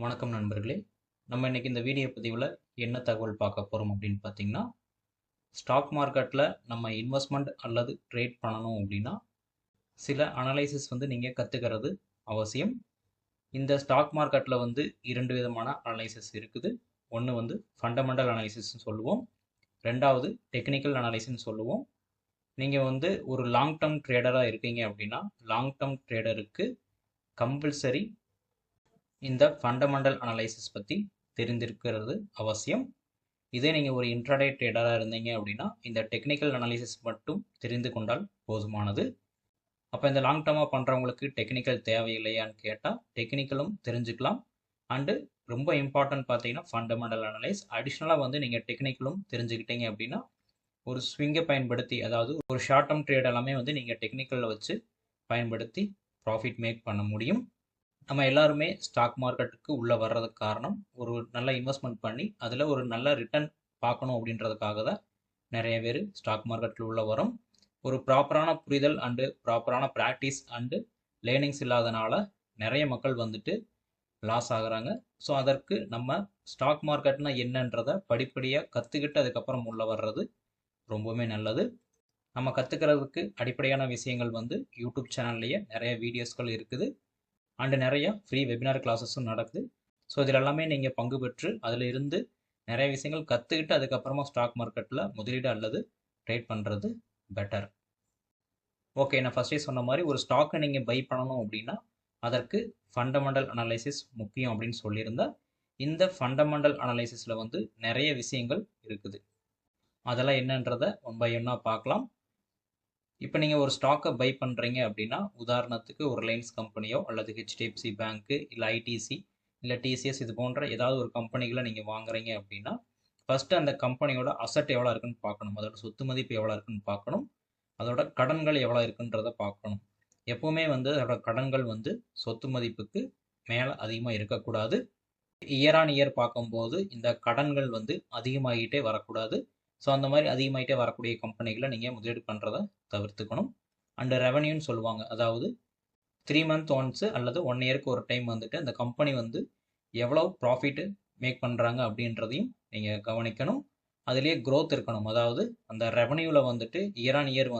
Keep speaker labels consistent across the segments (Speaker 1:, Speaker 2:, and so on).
Speaker 1: வணக்கம் நண்பர்களே. நம்ம இன்னைக்கு இந்த வீடியோ பதிவில் என்ன தகவல் பார்க்க போகிறோம் அப்படின்னு பார்த்தீங்கன்னா, ஸ்டாக் மார்க்கெட்டில் நம்ம இன்வெஸ்ட்மெண்ட் அல்லது ட்ரேட் பண்ணணும் அப்படின்னா சில அனலைசிஸ் நீங்கள் கற்றுக்கிறது அவசியம். இந்த ஸ்டாக் மார்க்கெட்டில் இரண்டு விதமான அனலைசிஸ் இருக்குது. ஒன்று ஃபண்டமெண்டல் அனலைசிஸ்ன்னு சொல்லுவோம், ரெண்டாவது டெக்னிக்கல் அனலைசிஸ்ன்னு சொல்லுவோம். நீங்கள் ஒரு லாங் டேர்ம் ட்ரேடராக இருக்கீங்க அப்படின்னா லாங் டேர்ம் ட்ரேடருக்கு கம்பல்சரி இந்த ஃபண்டமெண்டல் அனலைசிஸ் பற்றி தெரிந்திருக்கிறது அவசியம். இதே நீங்கள் ஒரு இன்ட்ராடே ட்ரேடராக இருந்தீங்க அப்படின்னா இந்த டெக்னிக்கல் அனலைசிஸ் மட்டும் தெரிந்து கொண்டால் போதுமானது. அப்போ இந்த லாங் டேர்மாக பண்ணுறவங்களுக்கு டெக்னிக்கல் தேவையில்லையான்னு கேட்டால் டெக்னிக்கலும் தெரிஞ்சுக்கலாம். அண்டு ரொம்ப இம்பார்ட்டன்ட் பார்த்தீங்கன்னா ஃபண்டமெண்டல் அனலைஸ். அடிஷ்னலாக நீங்கள் டெக்னிக்கலும் தெரிஞ்சுக்கிட்டீங்க அப்படின்னா ஒரு ஸ்விங்கை பயன்படுத்தி, அதாவது ஒரு ஷார்ட் டேர்ம் ட்ரேட் எல்லாமே நீங்கள் டெக்னிக்கலில் வச்சு பயன்படுத்தி ப்ராஃபிட் மேக் பண்ண முடியும். நம்ம எல்லாருமே ஸ்டாக் மார்க்கெட்டுக்கு உள்ளே வர்றதுக்கு காரணம் ஒரு நல்ல இன்வெஸ்ட்மெண்ட் பண்ணி அதில் ஒரு நல்ல ரிட்டர்ன் பார்க்கணும் அப்படின்றதுக்காக தான் நிறைய பேர் ஸ்டாக் மார்க்கெட்டில் உள்ள வரும். ஒரு ப்ராப்பரான புரிதல் அண்டு ப்ராப்பரான ப்ராக்டிஸ் அண்டு லேர்னிங்ஸ் இல்லாதனால நிறைய மக்கள் லாஸ் ஆகுறாங்க. ஸோ அதற்கு நம்ம ஸ்டாக் மார்க்கெட்னா என்னன்றதை படிப்படியாக கற்றுக்கிட்டு அதுக்கப்புறம் உள்ளே வர்றது ரொம்பவுமே நல்லது. நம்ம கற்றுக்கிறதுக்கு அடிப்படையான விஷயங்கள் யூடியூப் சேனல்லையே நிறைய வீடியோஸ்கள் இருக்குது. அண்டு நிறைய ஃப்ரீ வெபினார் கிளாஸஸும் நடக்குது. ஸோ இதில் எல்லாமே நீங்கள் பங்கு பெற்று அதில் இருந்து நிறைய விஷயங்கள் கற்றுக்கிட்டு அதுக்கப்புறமா ஸ்டாக் மார்க்கெட்டில் முதலீடு அல்லது ட்ரேட் பண்ணுறது பெட்டர். ஓகே, நான் ஃபஸ்ட்டே சொன்ன மாதிரி ஒரு ஸ்டாக்கை நீங்கள் பை பண்ணணும் அப்படின்னா அதற்கு ஃபண்டமெண்டல் அனலைசிஸ் முக்கியம் அப்படின்னு சொல்லியிருந்தேன். இந்த ஃபண்டமெண்டல் அனலைசிஸில் நிறைய விஷயங்கள் இருக்குது. அதெல்லாம் என்னன்றதை ஒன் பை ஒன்னாக பார்க்கலாம். இப்போ நீங்கள் ஒரு ஸ்டாக்கை பை பண்ணுறீங்க அப்படின்னா உதாரணத்துக்கு ஒரு ரிலையன்ஸ் கம்பெனியோ அல்லது ஹெச்டிஎஃப்சி பேங்க்கு இல்லை ஐடிசி இல்லை டிசிஎஸ் இது போன்ற ஏதாவது ஒரு கம்பெனிகளை நீங்கள் வாங்குறீங்க அப்படின்னா ஃபஸ்ட்டு அந்த கம்பெனியோட அசட் எவ்வளோ இருக்குன்னு பார்க்கணும், அதோட சொத்து மதிப்பு எவ்வளோ இருக்குன்னு பார்க்கணும், அதோட கடன்கள் எவ்வளோ இருக்குன்றத பார்க்கணும். எப்போவுமே அதோட கடன்கள் சொத்து மதிப்புக்கு மேலே அதிகமாக இருக்கக்கூடாது. இயர் ஆன் இயர் பார்க்கும்போது இந்த கடன்கள் அதிகமாகிட்டே வரக்கூடாது. ஸோ அந்த மாதிரி அதிகமாகிட்டே வரக்கூடிய கம்பெனிகளை நீங்கள் முதலீடு பண்ணுறதை தவிர்த்துக்கணும். அண்டு ரெவன்யூன்னு சொல்லுவாங்க, அதாவது 3 month ஒன்ஸு அல்லது 1 இயருக்கு ஒரு டைம் அந்த கம்பெனி எவ்வளோ ப்ராஃபிட்டு மேக் பண்ணுறாங்க அப்படின்றதையும் நீங்கள் கவனிக்கணும். அதுலேயே க்ரோத் இருக்கணும், அதாவது அந்த ரெவன்யூவில் year on year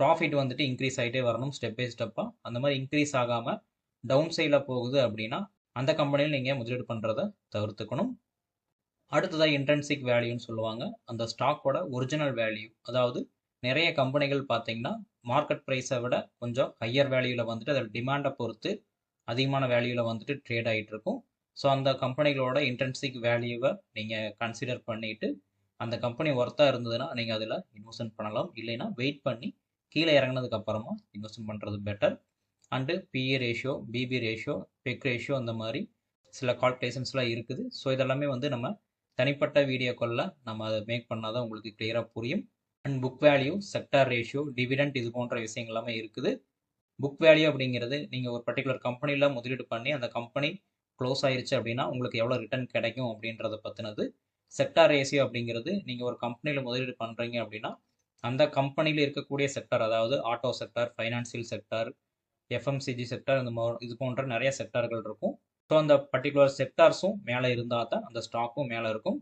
Speaker 1: profit increase ஆகிட்டே வரணும் ஸ்டெப் பை ஸ்டெப்பாக. அந்த மாதிரி இன்க்ரீஸ் ஆகாமல் டவுன் சைடில் போகுது அப்படின்னா அந்த கம்பெனியில் நீங்கள் முதலீடு பண்ணுறதை தவிர்த்துக்கணும். அடுத்ததாக இன்ட்ரென்சிக் வேல்யூன்னு சொல்லுவாங்க, அந்த ஸ்டாக்கோட ஒரிஜினல் வேல்யூ. அதாவது நிறைய கம்பெனிகள் பார்த்தீங்கன்னா மார்க்கெட் ப்ரைஸை விட கொஞ்சம் ஹையர் வேல்யூவில் அதோட டிமாண்டை பொறுத்து அதிகமான வேல்யூவில் ட்ரேட் ஆகிட்டு இருக்கும். ஸோ அந்த கம்பெனிகளோட இன்ட்ரென்சிக் வேல்யூவை நீங்கள் கன்சிடர் பண்ணிவிட்டு அந்த கம்பெனி ஒர்த்தாக இருந்ததுன்னா நீங்கள் அதில் இன்வெஸ்ட்மெண்ட் பண்ணலாம். இல்லைன்னா வெயிட் பண்ணி கீழே இறங்கினதுக்கு அப்புறமா இன்வெஸ்ட்மெண்ட் பண்ணுறது better. And PE ratio, PB ratio, PEG ratio அந்த மாதிரி சில கால்குலேஷன்ஸ்லாம் இருக்குது. ஸோ இதெல்லாமே நம்ம தனிப்பட்ட வீடியோக்களில் நம்ம அதை மேக் பண்ணால் தான் உங்களுக்கு கிளியராக புரியும். And book value, sector ratio, dividend இது போன்ற விஷயங்கள் எல்லாமே இருக்குது. புக் வேல்யூ அப்படிங்கிறது நீங்கள் ஒரு பர்டிகுலர் கம்பெனியில் முதலீடு பண்ணி அந்த கம்பெனி க்ளோஸ் ஆயிருச்சு அப்படின்னா உங்களுக்கு எவ்வளோ ரிட்டர்ன் கிடைக்கும் அப்படின்றத பற்றினது. செக்டார் ரேஷியோ அப்படிங்கிறது நீங்கள் ஒரு கம்பெனியில் முதலீடு பண்ணுறீங்க அப்படின்னா அந்த கம்பெனியில் இருக்கக்கூடிய செக்டார், அதாவது auto sector, financial sector, FMCG sector, இது போன்ற நிறைய செக்டார்கள் இருக்கும். ஸோ அந்த பர்டிகுலர் செக்டார்ஸும் மேலே இருந்தால் தான் அந்த ஸ்டாக்கும் மேலே இருக்கும்.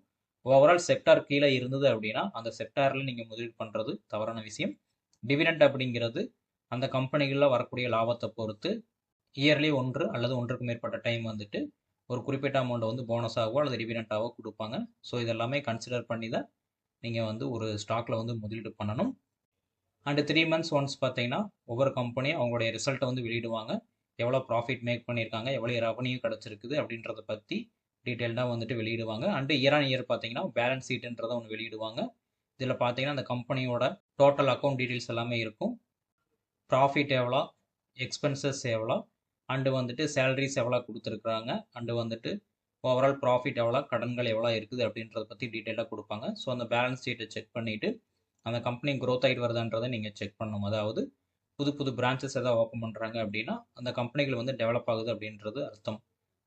Speaker 1: ஓவரால் செக்டார் கீழே இருந்தது அப்படின்னா அந்த செக்டாரில் நீங்கள் முதலீடு பண்ணுறது தவறான விஷயம். டிவிடெண்ட் அப்படிங்கிறது அந்த கம்பெனிகளில் வரக்கூடிய லாபத்தை பொறுத்து இயர்லி ஒன்று அல்லது ஒன்றுக்கு மேற்பட்ட டைம் ஒரு குறிப்பிட்ட அமௌண்ட்டை போனஸாகவோ அல்லது டிவிடெண்டாகவோ கொடுப்பாங்க. ஸோ இதெல்லாமே கன்சிடர் பண்ணி தான் நீங்கள் ஒரு ஸ்டாக்கில் முதலீடு பண்ணணும். அண்டு 3 months ஒன்ஸ் பார்த்தீங்கன்னா ஒவ்வொரு கம்பெனியும் அவங்களுடைய ரிசல்ட்டை வெளியிடுவாங்க. எவ்வளோ ப்ராஃபிட் மேக் பண்ணியிருக்காங்க, எவ்வளோ ரெவன்யூ கிடச்சிருக்குது அப்படின்றத பற்றி டீட்டெயில்டாக வெளியிடுவாங்க. அண்டு இயர் ஆன் இயர் பார்த்தீங்கன்னா பேலன்ஸ் ஷீட்டுன்றதை ஒன்று வெளியிடுவாங்க. இதில் பார்த்தீங்கன்னா அந்த கம்பெனியோட டோட்டல் அக்கௌண்ட் டீட்டெயில்ஸ் எல்லாமே இருக்கும். ப்ராஃபிட் எவ்வளோ, எக்ஸ்பென்சஸ் எவ்வளோ, அண்டு சேலரிஸ் எவ்வளோ கொடுத்துருக்குறாங்க, அண்டு ஓவரால் ப்ராஃபிட் எவ்வளோ, கடன்கள் எவ்வளோ இருக்குது அப்படின்றத பற்றி டீட்டெயிலாக கொடுப்பாங்க. ஸோ அந்த பேலன்ஸ் ஷீட்டை செக் பண்ணிவிட்டு அந்த கம்பெனி க்ரோத் ஆகிட்டு வருதுன்றதை நீங்கள் செக் பண்ணணும். அதாவது புது புது பிரான்ச்சஸ் எதாவது ஓப்பன் பண்ணுறாங்க அப்படின்னா அந்த கம்பெனிகள் டெவலப் ஆகுது அப்படின்றது அர்த்தம்.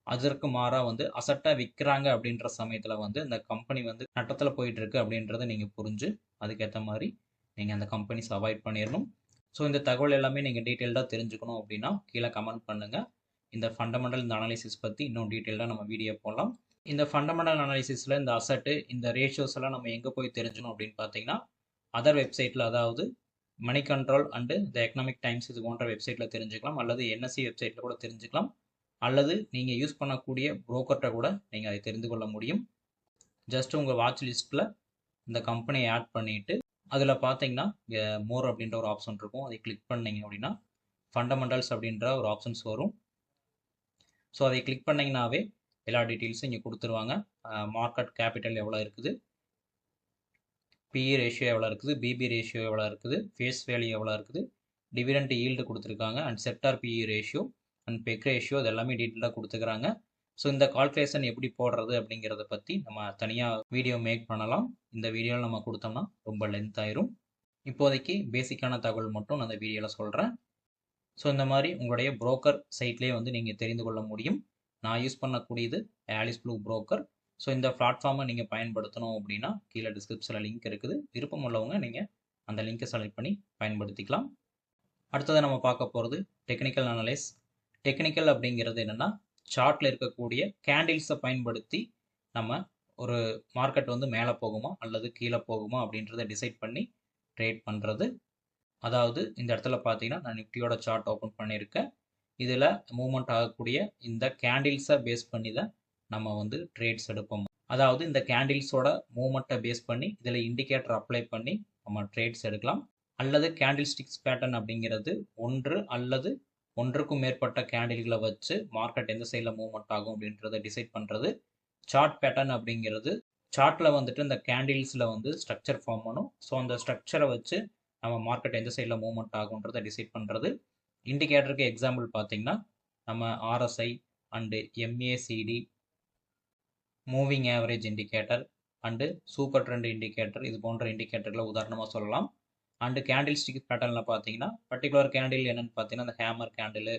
Speaker 1: அதற்கு மாறாக அசட்டாக விற்கிறாங்க அப்படின்ற சமயத்தில் அந்த கம்பெனி நட்டத்தில் போயிட்டு இருக்கு அப்படின்றத நீங்கள் புரிஞ்சு அதுக்கேற்ற மாதிரி நீங்கள் அந்த கம்பெனிஸ் அவாய்ட் பண்ணிடணும். ஸோ இந்த தகவல் எல்லாமே நீங்கள் டீட்டெயில்டாக தெரிஞ்சுக்கணும் அப்படின்னா கீழே கமெண்ட் பண்ணுங்கள். இந்த ஃபண்டமெண்டல் இந்த அனாலிசிஸ் பற்றி இன்னும் டீட்டெயிலாக நம்ம வீடியோ போடலாம். இந்த ஃபண்டமெண்டல் அனாலிசிஸில் இந்த அசட்டு இந்த ரேஷியோஸ் எல்லாம் நம்ம எங்கே போய் தெரிஞ்சணும் அப்படின்னு பார்த்தீங்கன்னா அதர் வெப்சைட்டில், அதாவது money control and the Economic Times இது போன்ற வெப்சைட்டில் தெரிஞ்சுக்கலாம், அல்லது என்எஸ்சி வெப்சைட்டில் கூட தெரிஞ்சுக்கலாம், அல்லது நீங்கள் யூஸ் பண்ணக்கூடிய புரோக்கர்கிட்ட கூட நீங்கள் அதை தெரிந்து கொள்ள முடியும். ஜஸ்ட் உங்கள் வாட்ச் லிஸ்ட்டில் இந்த கம்பெனியை ஆட் பண்ணிவிட்டு அதில் பார்த்தீங்கன்னா மோர் அப்படின்ற ஒரு ஆப்ஷன் இருக்கும். அதை கிளிக் பண்ணிங்க அப்படின்னா ஃபண்டமெண்டல்ஸ் அப்படின்ற ஒரு ஆப்ஷன்ஸ் வரும். ஸோ அதை கிளிக் பண்ணிங்கனாவே எல்லா டீட்டெயில்ஸும் இங்கே கொடுத்துருவாங்க. மார்க்கெட் கேபிட்டல் எவ்வளோ இருக்குது, பிஇ ரேஷியோ எவ்வளோ இருக்குது, பிபி ரேஷியோ எவ்வளோ இருக்குது, ஃபேஸ் வேல்யூ எவ்வளோ இருக்குது, டிவிடெண்ட் ஈல்டு கொடுத்துருக்காங்க, and sector PE ratio and PEG ratio இது எல்லாமே டீட்டெயிலாக கொடுத்துக்கிறாங்க. ஸோ இந்த கால்குலேஷன் எப்படி போடுறது அப்படிங்கிறத பற்றி நம்ம தனியாக வீடியோ மேக் பண்ணலாம். இந்த வீடியோவில் நம்ம கொடுத்தோம்னா ரொம்ப லென்த் ஆயிரும். இப்போதைக்கு பேசிக்கான தகவல் மட்டும் நான் அந்த வீடியோவில் சொல்கிறேன். ஸோ இந்த மாதிரி உங்களுடைய புரோக்கர் சைட்லேயே வந்து நீங்கள் தெரிந்து கொள்ள முடியும். நான் யூஸ் பண்ணக்கூடியது ஆலிஸ் ப்ளூ புரோக்கர். ஸோ இந்த பிளாட்ஃபார்மை நீங்கள் பயன்படுத்தணும் அப்படின்னா கீழே டிஸ்கிரிப்ஷனில் லிங்க் இருக்குது. விருப்பம் உள்ளவங்க நீங்கள் அந்த லிங்கை செலக்ட் பண்ணி பயன்படுத்திக்கலாம். அடுத்ததை நம்ம பார்க்க போகிறது டெக்னிக்கல் அனலைஸ். டெக்னிக்கல் அப்படிங்கிறது என்னென்னா சார்ட்டில் இருக்கக்கூடிய கேண்டில்ஸை பயன்படுத்தி நம்ம ஒரு மார்க்கெட் வந்து மேலே போகுமா அல்லது கீழே போகுமா அப்படின்றத டிசைட் பண்ணி ட்ரேட் பண்ணுறது. அதாவது இந்த இடத்துல பார்த்தீங்கன்னா நான் நிஃப்டியோட சார்ட் ஓப்பன் பண்ணியிருக்கேன். இதில் மூவ்மெண்ட் ஆகக்கூடிய இந்த கேண்டில்ஸை பேஸ் பண்ணி தான் நம்ம வந்து ட்ரேட்ஸ் எடுப்போம். அதாவது இந்த கேண்டில்ஸோட மூவ்மெண்ட்டை பேஸ் பண்ணி இதில் இண்டிகேட்டர் அப்ளை பண்ணி நம்ம ட்ரேட்ஸ் எடுக்கலாம். அல்லது கேண்டில் ஸ்டிக்ஸ் பேட்டர்ன் அப்படிங்கிறது ஒன்று அல்லது ஒன்றுக்கும் மேற்பட்ட கேண்டில்களை வச்சு மார்க்கெட் எந்த சைடில் மூவ்மெண்ட் ஆகும் அப்படின்றத டிசைட் பண்ணுறது. சார்ட் பேட்டர்ன் அப்படிங்கிறது சார்ட்டில் வந்துட்டு இந்த கேண்டில்ஸில் வந்து ஸ்ட்ரக்சர் ஃபார்ம் பண்ணும். ஸோ அந்த ஸ்ட்ரக்சரை வச்சு நம்ம மார்க்கெட் எந்த சைடில் மூவ்மெண்ட் ஆகுன்றதை டிசைட் பண்ணுறது. இண்டிகேட்டருக்கு எக்ஸாம்பிள் பார்த்தீங்கன்னா நம்ம RSI and MACD, moving average indicator and super trend indicator இது போன்ற இண்டிகேட்டர்களை உதாரணமாக சொல்லலாம். அண்டு கேண்டில் ஸ்டிக் பேட்டர்னில் பார்த்தீங்கன்னா பர்டிகுலர் கேண்டில் என்னென்னு பார்த்தீங்கன்னா இந்த hammer candle,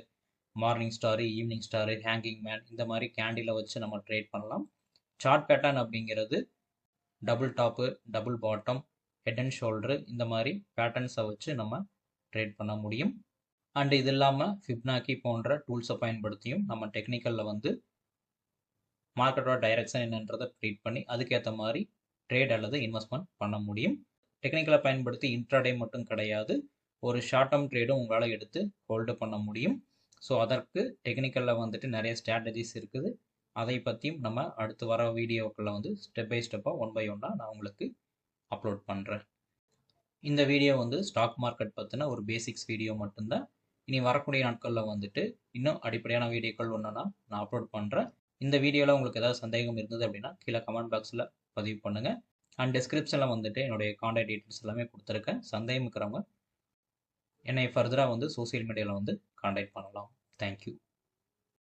Speaker 1: morning star, evening star, hanging man இந்த மாதிரி கேண்டிலை வச்சு நம்ம ட்ரேட் பண்ணலாம். சார்ட் பேட்டர்ன் அப்படிங்கிறது double top, double bottom, head and shoulder இந்த மாதிரி பேட்டர்ன்ஸை வச்சு நம்ம ட்ரேட் பண்ண முடியும். அண்டு இது இல்லாமல் ஃபிப்னாக்கி போன்ற டூல்ஸை பயன்படுத்தியும் நம்ம டெக்னிக்கலில் வந்து மார்க்கெட்டோட டைரக்ஷன் என்னன்றதை ட்ரீட் பண்ணி அதுக்கேற்ற மாதிரி ட்ரேட் அல்லது இன்வெஸ்ட்மெண்ட் பண்ண முடியும். டெக்னிக்கலை பயன்படுத்தி இன்ட்ராடே மட்டும் கிடையாது, ஒரு ஷார்ட் டேர்ம் ட்ரேடும் உங்களால் எடுத்து ஹோல்டு பண்ண முடியும். ஸோ அதற்கு டெக்னிக்கலில் வந்துட்டு நிறைய ஸ்ட்ராட்டஜிஸ் இருக்குது. அதை பற்றியும் நம்ம அடுத்து வர வீடியோக்களில் வந்து ஸ்டெப் பை ஸ்டெப்பாக ஒன் பை ஒன்னாக நான் உங்களுக்கு அப்லோட் பண்ணுறேன். இந்த வீடியோ வந்து ஸ்டாக் மார்க்கெட் பற்றின ஒரு பேசிக்ஸ் வீடியோ மட்டும்தான். இனி வரக்கூடிய நாட்களில் வந்துட்டு இன்னும் அடிப்படையான வீடியோக்கள் ஒன்றுனா நான் அப்லோட் பண்ணுறேன். இந்த வீடியோவில் உங்களுக்கு ஏதாவது சந்தேகம் இருந்தது அப்படின்னா கீழே கமெண்ட் பாக்ஸில் பதிவு பண்ணுங்கள். அண்ட் டிஸ்கிரிப்ஷனில் வந்துட்டு என்னுடைய கான்டாக்ட் டீட்டெயில்ஸ் எல்லாமே கொடுத்துருக்கேன். சந்தேகம் இருக்கிறவங்க என்னை ஃபர்தராக வந்து சோசியல் மீடியாவில் வந்து கான்டாக்ட் பண்ணலாம். தேங்க்யூ.